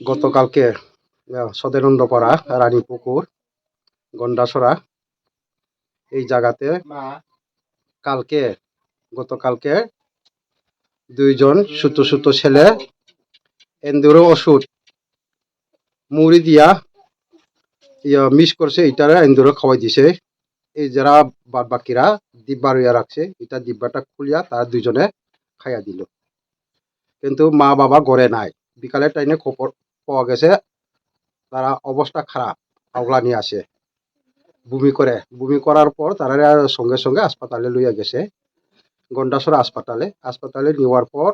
গতকালকে সদানন্দপাড়া রানীপুকুর গন্ডাছড়া এই জায়গাতে গতকালকে দুইজন ছোট ছেলে এন্দুরো ওষুধ মুড়ি দিয়া মিস করছে, এটারে এন্দুরো খাওয়াই দিছে। এই যারা বাদ বাকিরা ডিব্বা রইয়া রাখছে, এটা ডিব্বাটা খুলিয়া তারা দুইজনে খাইয়া দিল। কিন্তু মা বাবা ঘরে নাই। বিকালের টাইমে খবর পাওয়া গেছে তারা অবস্থা খারাপ, আওলানি আছে, বমি করার পর তারা সঙ্গে সঙ্গে হাসপাতালে লইয়া গেছে, গন্ডাছড়া হাসপাতালে নেওয়ার পর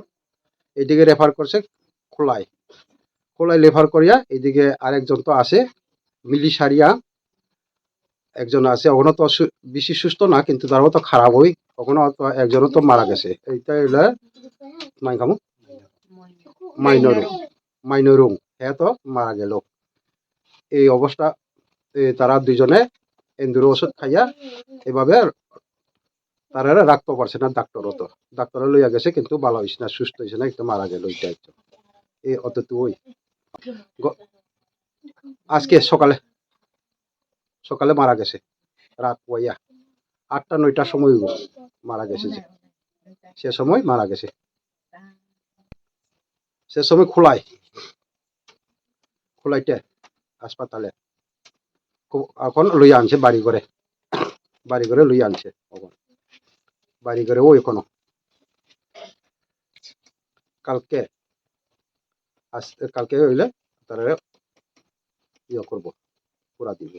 এইদিকে রেফার করছে খোলাই রেফার করিয়া এইদিকে আরেকজন তো আছে মিলিশারিয়া একজন আছে, ওখানে তো বেশি সুস্থ না, কিন্তু তারও তো খারাপ হই, ওখানে একজনও তো মারা গেছে। এইটা হইলে মাইনরুং হ্যাঁ তো মারা গেল। এই অবস্থা তারা দুইজনে এন্দুরো ওষুধ খাইয়া এভাবে তারা রাখতে পারছে না। ডাক্তারও লইয়া গেছে, কিন্তু ভালো হয়েছে না, সুস্থ হয়েছে না, একটু মারা গেল। ওইটা একটু এই অতটুকুই। আজকে সকালে মারা গেছে, রাত পয়া 8টা-9টার সময় মারা গেছে। যে সে সময় মারা গেছে, সে সময় খোলাইতে হাসপাতালে এখন লইয়া আনছে বাড়ি ঘরে লইয়া আনছে। বাড়ি ঘরে ও এখনো কালকে হইলে তারা ইয়ে করবো, পুরা দিব।